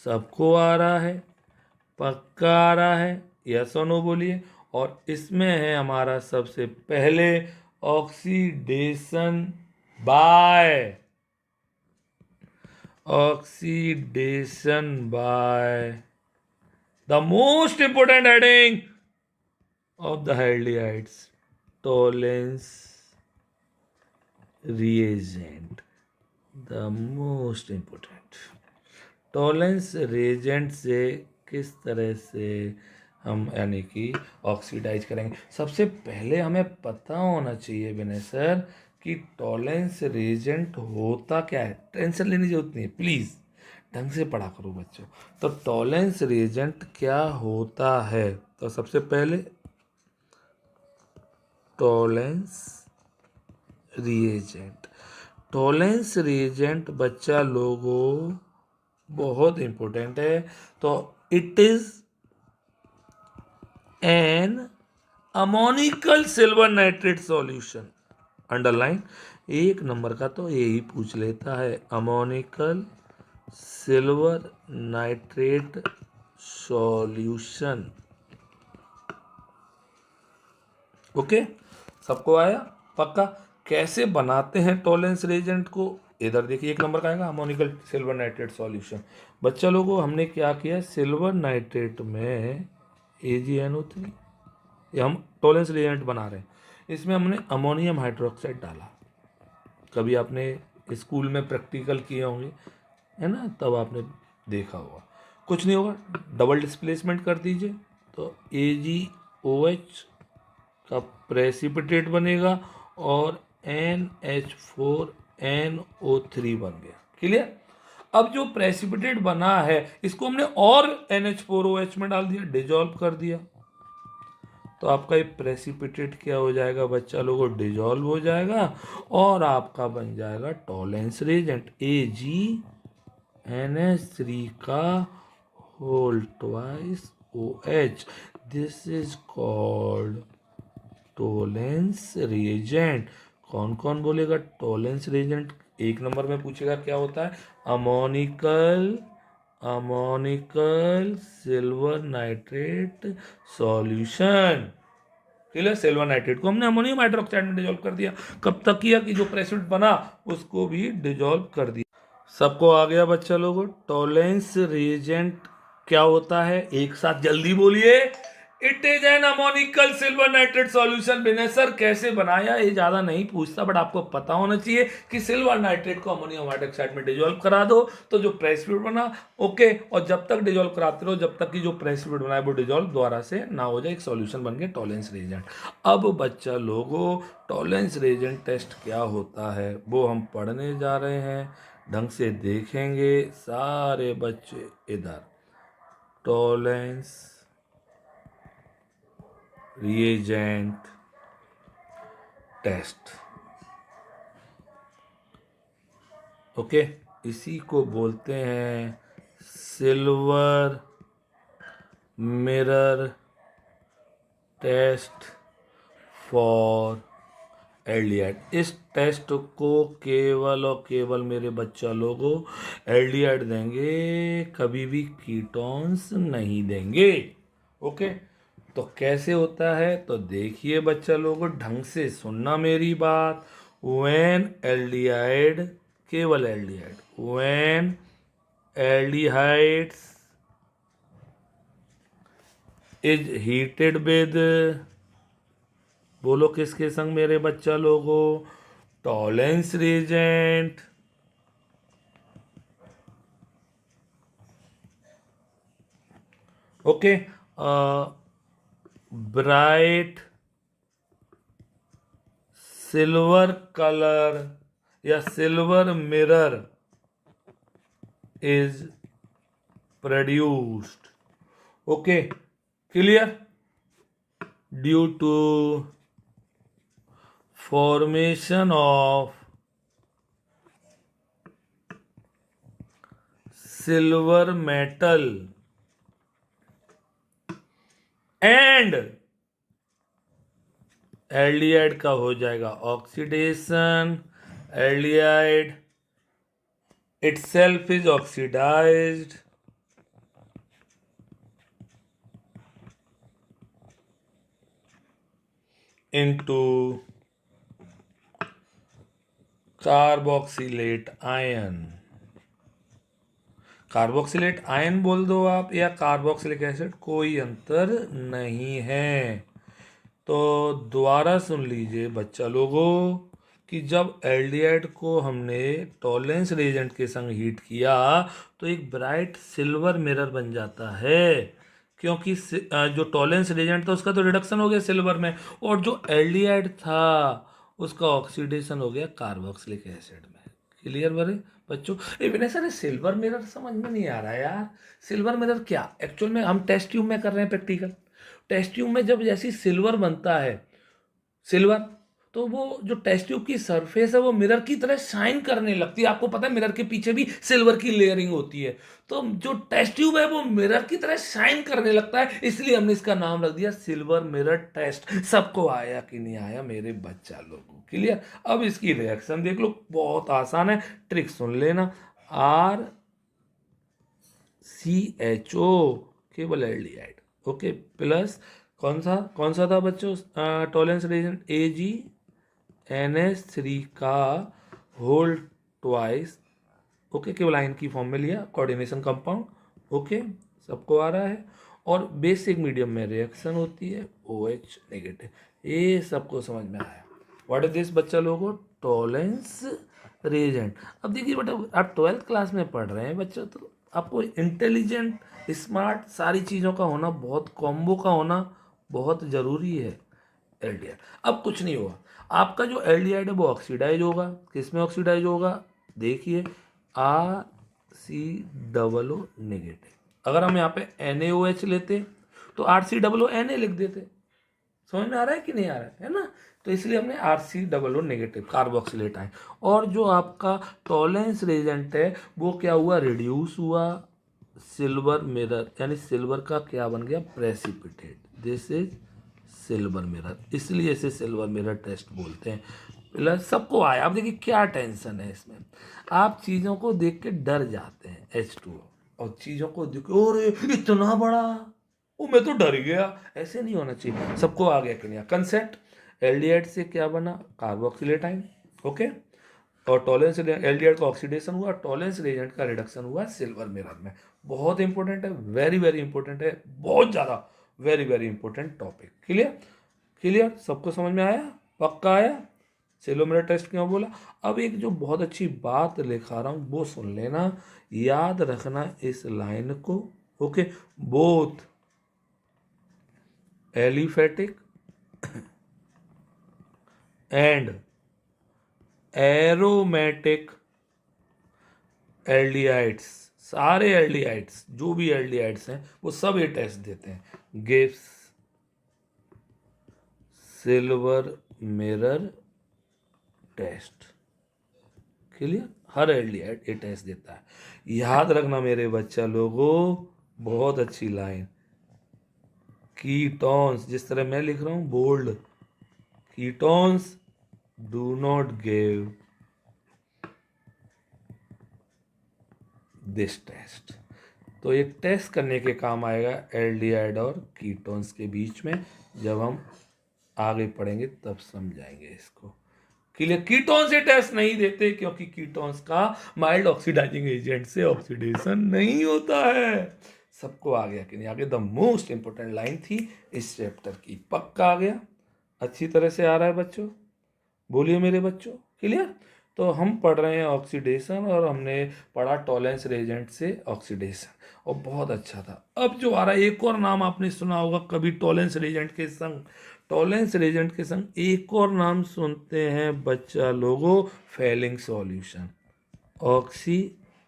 सबको आ रहा है? पक्का आ रहा है? यस और नो बोलिए। और इसमें है हमारा सबसे पहले oxidation by, oxidation by the most important heading of the aldehydes, Tollens reagent, the most important। Tollens reagent से किस तरह से हम यानी कि ऑक्सीडाइज करेंगे। सबसे पहले हमें पता होना चाहिए विनय सर कि टॉलेंस reagent होता क्या है। टेंशन लेने की जरूरत नहीं है, प्लीज ढंग से पढ़ा करो बच्चों। तो टॉलेंस reagent क्या होता है? तो सबसे पहले टॉलेंस रिएजेंट। टॉलेंस रिएजेंट बच्चा लोगों बहुत इंपॉर्टेंट है। तो it is an ammoniacal silver nitrate solution. Underline, एक नंबर का तो यही पूछ लेता है, ammoniacal silver nitrate solution. Okay, सबको आया? पक्का? कैसे बनाते हैं टॉलेंस रिएजेंट को? इधर देखिए, एक नंबर का आएगा अमोनिकल सिल्वर नाइट्रेट सॉल्यूशन। बच्चा लोगों हमने क्या किया, सिल्वर नाइट्रेट में AgNO3, ये हम टॉलेंस रिएजेंट बना रहे हैं, इसमें हमने अमोनियम हाइड्रोक्साइड डाला। कभी आपने स्कूल में प्रैक्टिकल किए होंगे, है ना, तब आपने देखा होगा। कुछ नहीं होगा, डबल डिस्प्लेसमेंट कर दीजिए तो AgOH का प्रेसिपिटेट बनेगा और NH4NO3 बन गया। क्लियर? अब जो प्रेसिपिटेट बना है इसको हमने और NH4OH में डाल दिया, डिजॉल्व कर दिया, तो आपका ये प्रेसिपिटेट क्या हो जाएगा बच्चा लोगों? डिजॉल्व हो जाएगा और आपका बन जाएगा टॉलेंस रिएजेंट AgNH3 का whole twice OH। This is called Tollens reagent. कौन कौन बोलेगा टॉलेंस रिएजेंट 1 नंबर में पूछेगा क्या होता है, ammoniacal silver nitrate solution. Clear, silver nitrate को हमने अमोनियम हाइड्रोक्साइड में डिजोल्व कर दिया। कब तक किया कि जो प्रेसिपिटेट बना उसको भी डिजोल्व कर दिया। सबको आ गया बच्चा लोगों। टॉलरेंस रिएजेंट क्या होता है, एक साथ जल्दी बोलिए। It is an ammoniacal silver nitrate solution. Vinay sir कैसे बनाया, ये ज्यादा नहीं पूछता, बट आपको पता होना चाहिए कि सिल्वर नाइट्रेट को अमोनियम हाइड्रोक्साइड में डिजोल्व करा दो तो जो प्रेसिपिटेट बना, ओके, और जब तक डिजोल्व कराते रहो जब तक कि जो प्रेसिपिटेट बना है वो डिजोल्व दोबारा से ना हो जाए, एक सॉल्यूशन बन गया टॉलरेंस रिएजेंट। अब बच्चा लोगों टॉलरेंस रिएजेंट टेस्ट क्या होता है वो हम पढ़ने जा रहे हैं, ढंग से देखेंगे सारे बच्चे इधर। टॉलरेंस रिएजेंट टेस्ट, ओके, इसी को बोलते हैं silver mirror test for aldehyde. इस टेस्ट को केवल और केवल मेरे बच्चा लोगों एल्डिहाइड देंगे, कभी भी कीटोन्स नहीं देंगे। ओके, तो कैसे होता है तो देखिए बच्चा लोगों, ढंग से सुनना मेरी बात। व्हेन एल्डिहाइड, केवल aldehyde, when aldehydes is heated with, बोलो किसके संग मेरे बच्चा लोगों, tolerance reagent, okay, bright silver colour या silver mirror is produced. Okay, clear, due to formation of silver metal and aldehyde का हो जाएगा oxidation, aldehyde itself is oxidized into carboxylate ion. Carboxylate ion बोल दो आप या कार्बोक्सिलिक एसिड, कोई अंतर नहीं है। तो दोबारा सुन लीजिए बच्चा लोगों कि जब एल्डिहाइड को हमने टॉलरेंस रिएजेंट के संग हीट किया तो एक ब्राइट सिल्वर मिरर बन जाता है, क्योंकि जो टॉलरेंस रिएजेंट था उसका तो रिडक्शन हो गया सिल्वर में, और जो एल्डिहाइड था उसका ऑक्सीडेशन हो गया कार्बोक्सिलिक एसिड में। क्लियर बरे बच्चों? विनय सर सिल्वर मिरर समझ में नहीं आ रहा है यार, सिल्वर मिरर क्या? एक्चुअल में हम टेस्ट ट्यूब में कर रहे हैं प्रैक्टिकल। टेस्ट ट्यूब में जब जैसी सिल्वर बनता है, सिल्वर, तो वो जो टेस्ट ट्यूब की सरफेस है वो मिरर की तरह शाइन करने लगती है। आपको पता है मिरर के पीछे भी सिल्वर की लेयरिंग होती है, तो जो टेस्ट ट्यूब है वो मिरर की तरह शाइन करने लगता है, इसलिए हमने इसका नाम रख दिया सिल्वर मिरर टेस्ट। सबको आया कि नहीं आया मेरे बच्चा लोगों? क्लियर? अब इसकी रिएक्शन देख लो, बहुत आसान है, ट्रिक सुन लेना। RCHO केवल एल्डिहाइड, ओके, प्लस कौन सा था बच्चों टॉलरेंस रिएजेंट, AgNH3 का होल ट्वाइस, ओके, केवल आयन की फॉर्म में लिया, कोऑर्डिनेशन कंपाउंड, ओके, सबको आ रहा है। और बेसिक मीडियम में रिएक्शन होती है OH नेगेटिव, ये सबको समझ में आया। व्हाट इज दिस बच्चा लोगों? Tolerance reagent. अब देखिए बेटा, आप 12th क्लास में पढ़ रहे हैं बच्चों, तो आपको इंटेलिजेंट, स्मार्ट, सारी चीज़ों का होना, बहुत कॉम्बो का होना बहुत ज़रूरी है। एल्डिहाइड, अब कुछ नहीं होगा, आपका जो एल्डिहाइड है वो ऑक्सीडाइज होगा। किस में ऑक्सीडाइज होगा? देखिए RCOO नेगेटिव। अगर हम यहाँ पे NaOH लेते तो RCOO लिख देते। समझ में आ रहा है कि नहीं आ रहा है ना? तो इसलिए हमने RCOO नेगेटिव, कार्बोक्सिलेट आयन। और जो आपका टॉलरेंस रिएजेंट है वो क्या हुआ? रिड्यूस हुआ सिल्वर मिरर, यानी सिल्वर का क्या बन गया? Precipitate. This is silver mirror, इसलिए इसे सिल्वर मिरर टेस्ट बोलते हैं। प्लस सबको आया। अब देखिए क्या टेंशन है इसमें, आप चीज़ों को देख के डर जाते हैं H2O, और चीज़ों को देख के अरे इतना बड़ा, वो मैं तो डर गया। ऐसे नहीं होना चाहिए, सबको आ गया कि नहीं। कंसेंट, एल्डिहाइड से क्या बना, कार्बोक्सिलेट आयन, ओके। और टॉलेंस एल्डिहाइड का ऑक्सीडेशन हुआ, टॉलेंस रिएजेंट का रिडक्शन हुआ सिल्वर मिरर में। बहुत इंपॉर्टेंट है, वेरी वेरी इंपॉर्टेंट है, बहुत ज़्यादा, very very important topic. Clear, clear, सबको समझ में आया, पक्का आया। सेलोमेरा टेस्ट क्यों बोला। अब एक जो बहुत अच्छी बात लिखा रहा हूँ वो सुन लेना, याद रखना इस लाइन को, okay. Both aliphatic and aromatic aldehydes, सारे एल्डिहाइड्स, जो भी एल्डिहाइड्स हैं वो सब ये टेस्ट देते हैं, gives silver mirror test. Clear, हर एल्डिहाइड ये टेस्ट देता है। याद रखना मेरे बच्चा लोगों, बहुत अच्छी लाइन, कीटोन्स, जिस तरह मैं लिख रहा हूं bold, ketones do not give this test. तो एक टेस्ट करने के काम आएगा एल्डिहाइड और कीटोन्स के बीच में, जब हम आगे पढ़ेंगे तब समझाएंगे इसको। क्लियर, कीटोन से टेस्ट नहीं देते क्योंकि कीटोन्स का माइल्ड ऑक्सीडाइजिंग एजेंट से ऑक्सीडेशन नहीं होता है। सबको आ गया कि नहीं, आगे द मोस्ट इंपोर्टेंट लाइन थी इस चैप्टर की, पक्का आ गया, अच्छी तरह से आ रहा है बच्चों, बोलिए मेरे बच्चों। क्लियर, तो हम पढ़ रहे हैं ऑक्सीडेशन और हमने पढ़ा टॉलेंस रेजेंट से ऑक्सीडेशन, और बहुत अच्छा था। अब जो आ रहा है एक और नाम आपने सुना होगा कभी टॉलेंस रेजेंट के संग, टॉलेंस रेजेंट के संग एक और नाम सुनते हैं बच्चा लोगों, Fehling solution, oxidation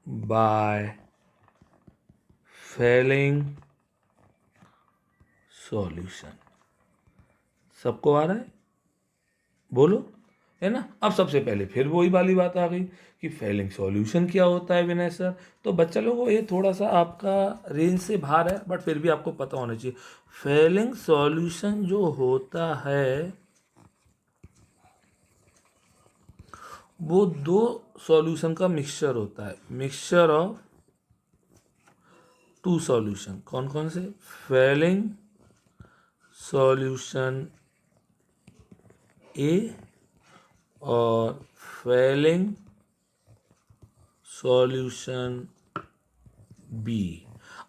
by Fehling solution. सबको आ रहा है, बोलो, है ना। अब सबसे पहले फिर वही वाली बात आ गई कि फेलिंग सॉल्यूशन क्या होता है विनय सर। तो बच्चा लोगों ये थोड़ा सा आपका रेंज से बाहर है, बट फिर भी आपको पता होना चाहिए। फेलिंग सॉल्यूशन जो होता है वो दो सॉल्यूशन का मिक्सचर होता है, मिक्सचर ऑफ टू सॉल्यूशन। कौन कौन से, फेलिंग सॉल्यूशन ए और फेलिंग सॉल्यूशन बी।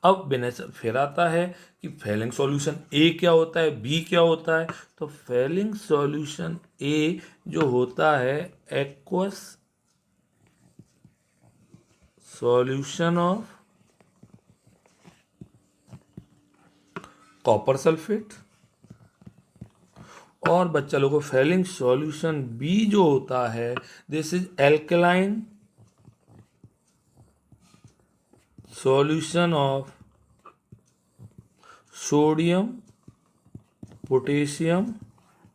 अब विनय सर फिर आता है कि फेलिंग सॉल्यूशन ए क्या होता है, बी क्या होता है। तो फेलिंग सॉल्यूशन ए जो होता है aqueous solution of copper sulphate, और बच्चा लोगों को फेलिंग सॉल्यूशन बी जो होता है this is alkaline solution of sodium potassium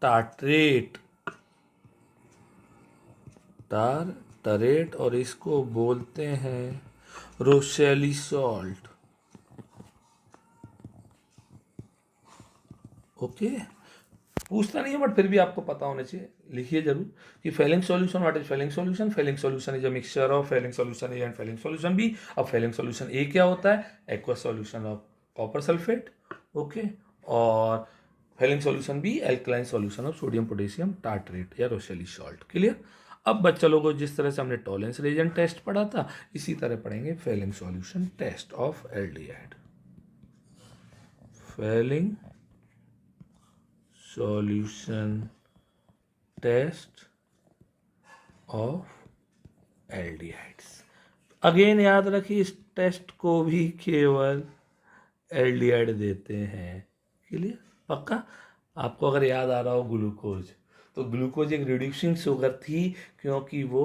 tartrate, tartrate, और इसको बोलते हैं रोशेली सॉल्ट, ओके। पूछता नहीं है बट फिर भी आपको पता होना चाहिए, लिखिए जरूर कि Fehling solution, what is Fehling solution. Fehling solution is a mixture of Fehling solution A and Fehling solution B. अब फेलिंग सॉल्यूशन ए क्या होता है, aqueous solution of copper sulphate, okay. और Fehling solution B alkaline solution of sodium potassium tartrate या Rochelle salt. Clear. अब बच्चा लोगों जिस तरह से हमने टॉलेंस रेजेंट टेस्ट पढ़ा था, इसी तरह पढ़ेंगे Fehling solution test of aldehyde. Fehling solution test of aldehydes. Again याद रखिए इस टेस्ट को भी केवल एल्डिहाइड देते हैं। क्लियर, पक्का। आपको अगर याद आ रहा हो ग्लूकोज, तो ग्लूकोज एक रिड्यूसिंग शुगर थी क्योंकि वो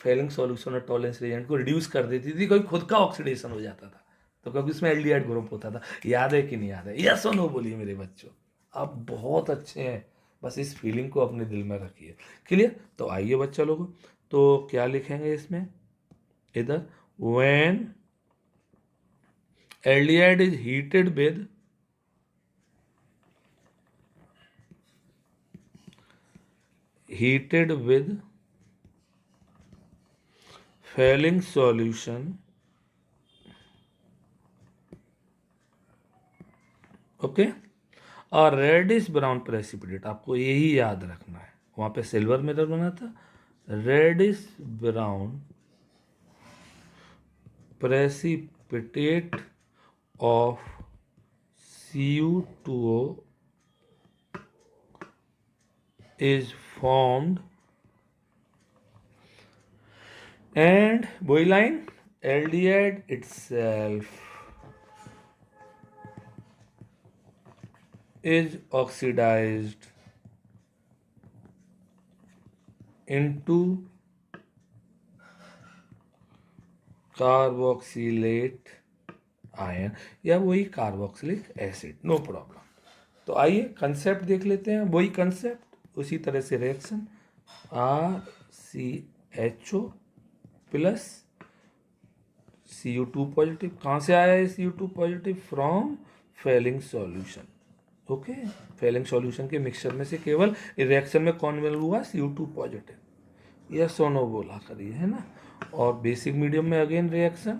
फेलिंग सॉल्यूशन और टॉलेंस रेजेंट को रिड्यूस कर देती थी, कोई खुद का ऑक्सीडेशन हो जाता था, तो क्योंकि उसमें एल्डिहाइड ग्रुप होता था। याद है कि नहीं याद है, यस और नो बोलिए मेरे बच्चों। आप बहुत अच्छे हैं, बस इस फीलिंग को अपने दिल में रखिए। क्लियर, तो आइए बच्चा लोगों, तो क्या लिखेंगे इसमें, इधर when aldehyde is heated with heated with failing solution, okay, और रेडिश ब्राउन प्रेसिपिटेट, आपको यही याद रखना है, वहां पे सिल्वर मिरर बना था, reddish brown precipitate of Cu2O is formed, and वही line, aldehyde itself is oxidized into carboxylate ion या वही कार्बोक्सिलिक एसिड, नो प्रॉब्लम। तो आइए कंसेप्ट देख लेते हैं, वही कंसेप्ट उसी तरह से reaction RCHO plus Cu2 positive, कहाँ से आया है Cu2 positive? From Fehling solution, okay, Fehling solution के मिक्सचर में से केवल रिएक्शन में कौन मिल हुआ? Cu2 पॉजिटिव, यह सोनो बोला करिए, है ना। और बेसिक मीडियम में अगेन रिएक्शन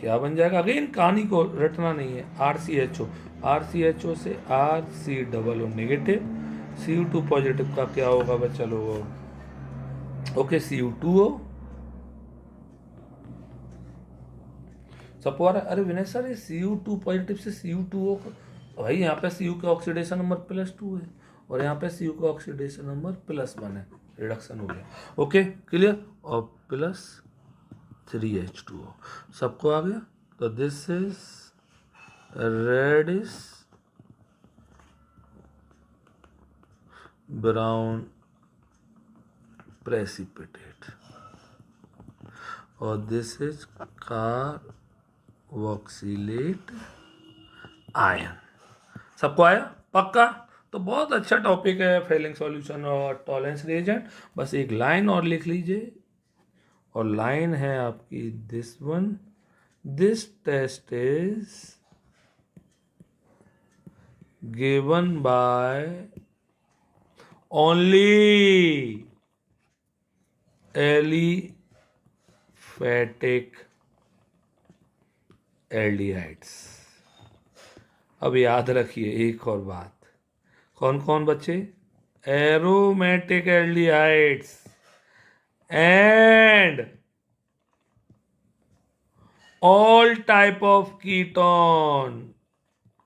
क्या बन जाएगा? अगेन कहानी को रटना नहीं है, RCHO, RCHO से RC नेगेटिव, Cu2 पॉजिटिव का क्या होगा बच्चा लोगों? ओके, Cu2O, सबको आ रहा है? अरे विनय सर ये Cu2 पॉजिटिव से Cu2O भाई यहाँ पे Cu का ऑक्सीडेशन नंबर +2 है और यहाँ पे Cu का ऑक्सीडेशन नंबर +1 है, रिडक्शन हो गया, ओके क्लियर, और +3H2O, सबको आ गया। तो this is reddish brown precipitate और दिस इज कार्बोक्सिलेट आयन, सबको आया पक्का? तो बहुत अच्छा टॉपिक है फेलिंग सॉल्यूशन और टॉलरेंस रिएजेंट। बस एक लाइन और लिख लीजिए, और लाइन है आपकी this one, this test is given by only aliphatic aldehydes. अब याद रखिए एक और बात, कौन कौन बच्चे? Aromatic aldehydes and all type of ketone,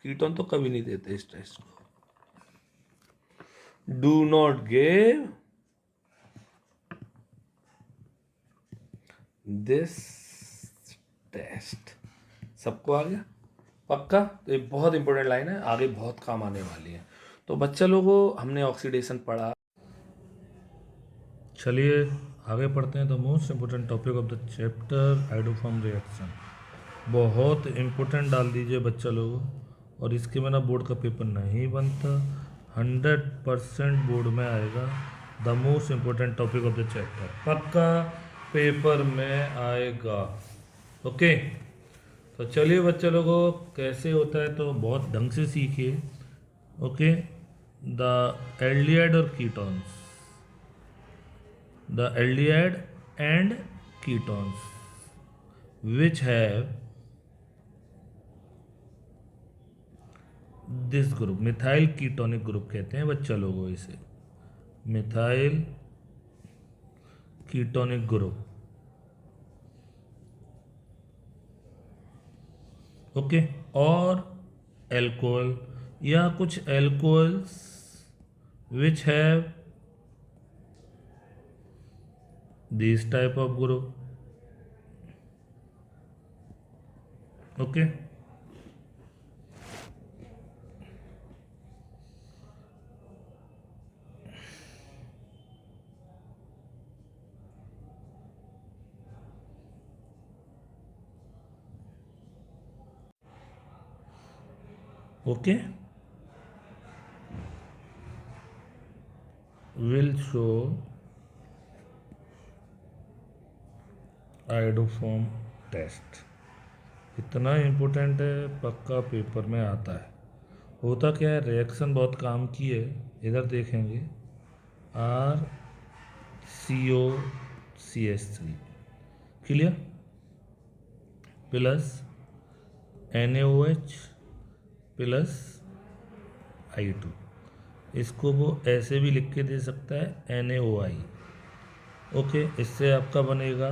ketone तो कभी नहीं देते इस टेस्ट को, do not give this test. सबको आ गया पक्का? तो ये बहुत इंपॉर्टेंट लाइन है, आगे बहुत काम आने वाली है। तो बच्चा लोगों हमने ऑक्सीडेशन पढ़ा, चलिए आगे पढ़ते हैं। The most important topic of the chapter iodoform reaction, बहुत इम्पोर्टेंट डाल दीजिए बच्चा लोगों, और इसके बिना बोर्ड का पेपर नहीं बनता, 100% बोर्ड में आएगा। The most important topic of the chapter पक्का पेपर में आएगा, ओके। तो चलिए बच्चे लोगों कैसे होता है तो बहुत ढंग से सीखिए, ओके। द एल्डिहाइड और ketones, the aldehyde and ketones which have this group, methyl ketonic group कहते हैं बच्चा लोगों इसे, मिथाइल कीटोनिक ग्रुप, ओके। और एल्कोहल या कुछ alcohols which have this type of group, okay. Okay, will show iodoform test, इतना इम्पोर्टेंट है, पक्का पेपर में आता है, होता क्या है, रिएक्शन बहुत काम की है। इधर देखेंगे R C O C H three, clear, plus N A O H plus I two. इसको वो ऐसे भी लिख के दे सकता है N A O I. Okay, इससे आपका बनेगा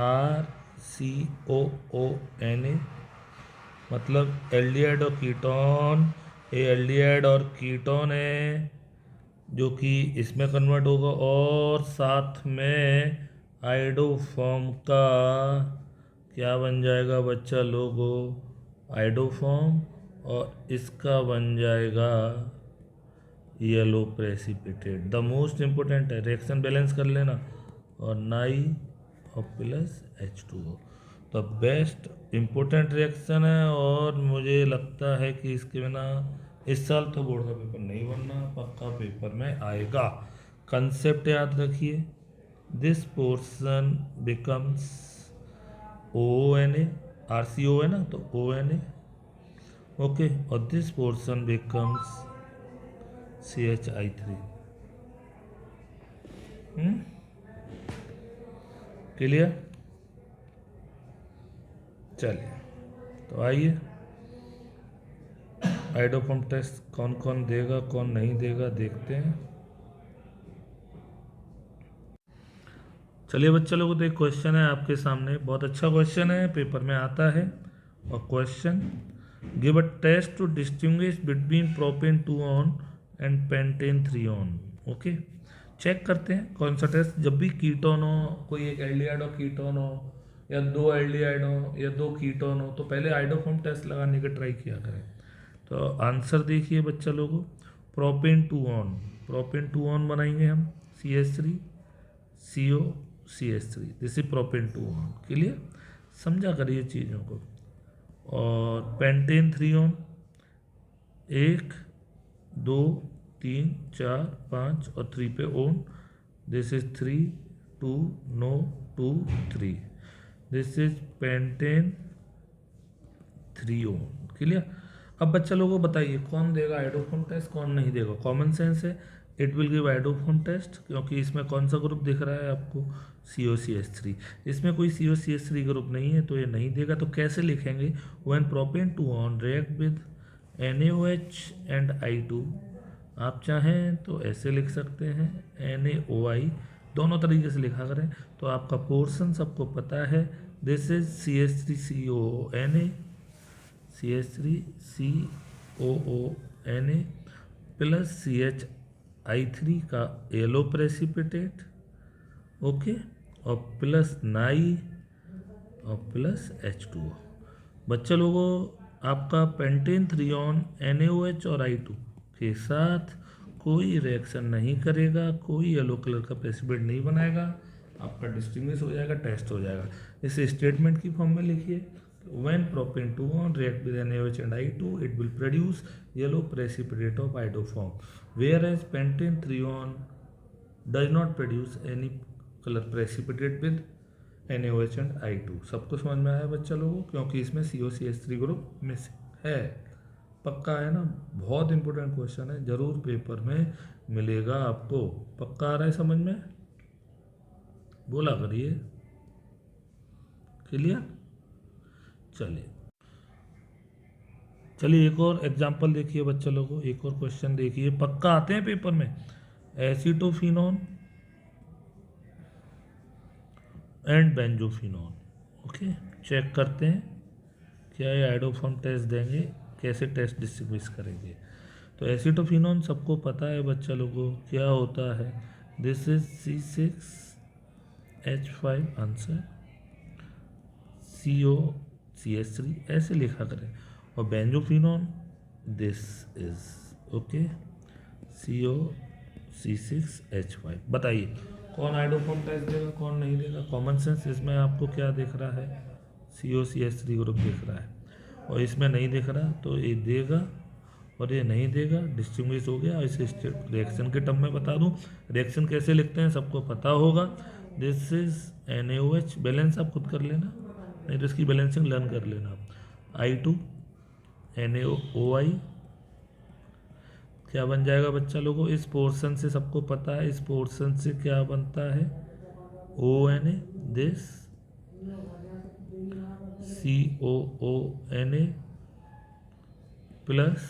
are C O O N A, मतलब एल्डिहाइड और कीटोन। ये एल्डिहाइड और कीटोन है जो कि इसमें कन्वर्ट होगा, और साथ में आइडो फॉर्म का क्या बन जाएगा बच्चा लोगो, आइडो फॉर्म, और इसका बन जाएगा yellow precipitate. The most important है, रिएक्शन बैलेंस कर लेना, और नाई और प्लस H2O। तो बेस्ट इंपॉर्टेंट रिएक्शन है, और मुझे लगता है कि इसके बिना इस साल तो बोर्ड का पेपर नहीं बनना, पक्का पेपर में आएगा। कंसेप्ट याद रखिए, this portion becomes ONA, RCO है ना, तो ONA, ओके, और this portion becomes CHI3। Clear? चलिए, तो आइए आइडोफॉर्म टेस्ट कौन कौन देगा कौन नहीं देगा देखते हैं। चलिए बच्चा लोगों, तो एक क्वेश्चन है आपके सामने, बहुत अच्छा क्वेश्चन है, पेपर में आता है। और question, give a test to distinguish between propan 2 one and pentan 3 one. Okay, check करते हैं कौन सा टेस्ट। जब भी कीटोन हो, कोई एक एल्डिहाइड हो, कीटोन हो, या दो एल्डिहाइड हो या दो कीटोन हो, तो पहले आइडोफॉर्म टेस्ट लगाने का ट्राई किया करें। तो आंसर देखिए बच्चा लोगों, प्रोपेन 2 ऑन, प्रोपेन 2 ऑन बनाएंगे हम, CH3 CO CH3, this is propane 2 on. Clear? समझा करिए चीज़ों को। और पेंटेन 3 ऑन, 1 2 3 4 5 और 3 पे one, this is 3 2 no 2 3, this is pentan 3 one. Clear? अब बच्चा लोगों बताइए कौन देगा आइडोफॉर्म टेस्ट कौन नहीं देगा। कॉमन सेंस है, it will give iodoform test, क्योंकि इसमें कौन सा ग्रुप दिख रहा है आपको, COCH3। इसमें कोई COCH3 ग्रुप नहीं है, तो ये नहीं देगा। तो कैसे लिखेंगे, when propane 2 on react with NaOH and I2। आप चाहें तो ऐसे लिख सकते हैं NaOI, दोनों तरीके से लिखा करें। तो आपका पोर्शन सबको पता है, this is CH3COONA, CH3COONA plus CHI3 का येलो प्रेसिपिटेट, ओके, और प्लस नाई और प्लस H2O। बच्चे लोगों, आपका पेंटेन 3 ऑन NaOH और I2 के साथ कोई रिएक्शन नहीं करेगा, कोई येलो कलर का प्रेसिपिटेट नहीं बनाएगा, आपका डिस्टिंग्विश हो जाएगा, टेस्ट हो जाएगा। इसे स्टेटमेंट की फॉर्म में लिखिए, when propane 2 on react with NaOH and I2, it will produce yellow precipitate of iodoform, whereas pentane 3 on does not produce any color precipitate with NaOH and I2। सबको समझ में आया बच्चा लोगों, क्योंकि इसमें COCH3 ग्रुप में से है। पक्का है ना? बहुत इंपॉर्टेंट क्वेश्चन है, जरूर पेपर में मिलेगा आपको। पक्का आ रहा है समझ में? बोला करिए। क्लियर? चलिए चलिए, एक और एग्जाम्पल देखिए बच्चा लोगों, एक और क्वेश्चन देखिए, पक्का आते हैं पेपर में। Acetophenone and benzophenone, okay, check करते हैं क्या ये आइडोफॉर्म टेस्ट देंगे, कैसे टेस्ट डिस्टिंग्विश करेंगे। तो एसिटोफिनोन सबको पता है बच्चा लोगों क्या होता है, this is C6H5 answer, COCH3 ऐसे लिखा करें। और benzophenone, this is okay COC6H5। बताइए कौन आइडोफॉर्म टेस्ट देगा कौन नहीं देगा। कॉमन सेंस, इसमें आपको क्या दिख रहा है, COCH3 ग्रुप दिख रहा है, और इसमें नहीं दिख रहा, तो ये देगा और ये नहीं देगा, डिस्टिंग्विश हो गया। इसे रिएक्शन के टर्म में बता दूं, रिएक्शन कैसे लिखते हैं सबको पता होगा, दिस इज NaOH, बैलेंस आप खुद कर लेना, नहीं तो इसकी बैलेंसिंग लर्न कर लेना। I2 NaOI क्या बन जाएगा बच्चा लोगों, इस पोर्शन से सबको पता है, इस पोर्शन से क्या बनता है, ONA, this COONA plus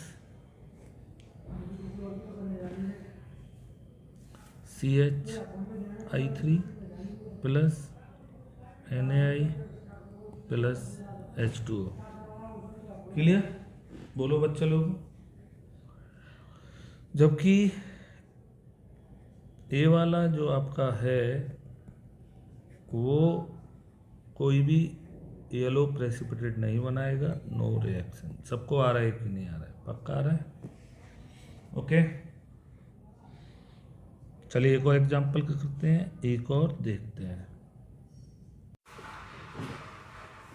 CHI3 plus NaI plus H2O। Clear, बोलो बच्चा लोग। जबकि ए वाला जो आपका है वो कोई भी येलो प्रेसिपिटेट नहीं बनाएगा, नो रिएक्शन। सबको आ रहा है कि नहीं आ रहा है, पक्का आ रहा है, ओके। चलिए एक और एग्जांपल करते हैं, एक और देखते हैं।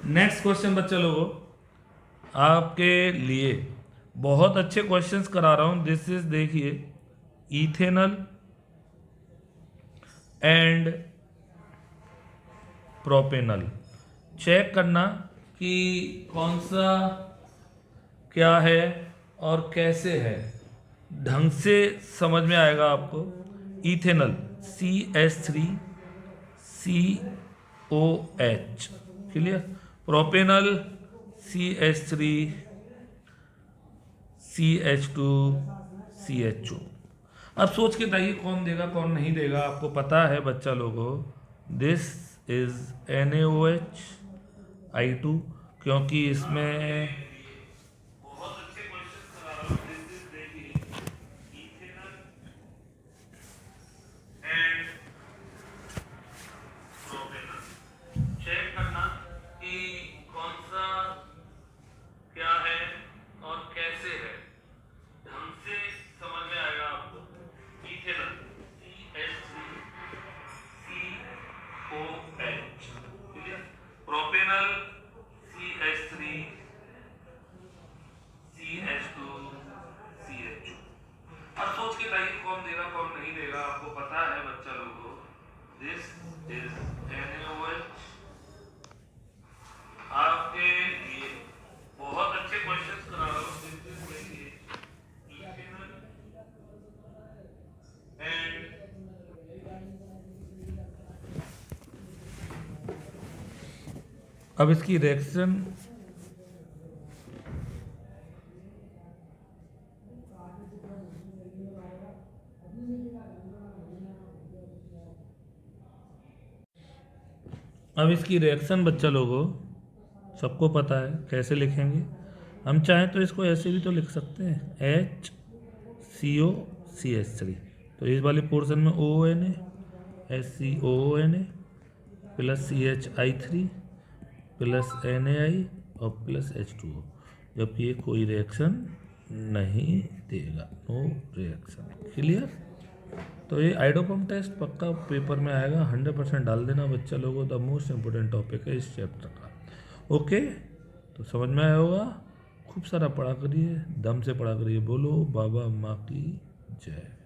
नेक्स्ट क्वेश्चन बच्चा लोगों, आपके लिए बहुत अच्छे क्वेश्चंस करा रहा हूं। दिस इज, देखिए, इथेनॉल एंड प्रोपेनॉल। चेक करना कि कौन सा क्या है और कैसे है, ढंग से समझ में आएगा आपको। Ethanol CH3 COH, clear. Propanol CH3 CH2 CHO। अब सोच के बताइए कौन देगा कौन नहीं देगा। आपको पता है बच्चा लोगों, दिस इज NaOH I2, क्योंकि इसमें बहुत अच्छे क्वेश्चन करा रहा हूं। दिस इज, देखिए, इथेनॉल एंड प्रोपेनॉल। चेक करना कि कौन सा क्या है और कैसे है, ढंग से समझ में आएगा आपको। Ethanol CH3 COH, clear. Propanol CH3 CH2 CHO। अब सोच के बताइए कौन देगा कौन नहीं देगा। आपको पता है बच्चा लोगों, दिस इज NaOH। आपके लिए बहुत अच्छे क्वेश्चंस करा रहा हूं। दिस इज, देखिए, इथेनॉल एंड अब इसकी रिएक्शन बच्चा लोगों सबको पता है कैसे लिखेंगे। हम चाहें तो इसको ऐसे भी तो लिख सकते हैं, HCOCH3। तो इस वाले पोर्शन में ONA HCOONA plus CHI3 plus NaI और प्लस H2O, जबकि ये कोई रिएक्शन नहीं देगा, नो रिएक्शन, क्लियर। तो ये आइडोपम टेस्ट पक्का पेपर में आएगा, 100% डाल देना बच्चा लोगों। द मोस्ट इंपोर्टेंट टॉपिक है इस चैप्टर का, ओके। तो समझ में आया होगा, खूब सारा पढ़ा करिए, दम से पढ़ा करिए। बोलो बाबा माँ की जय।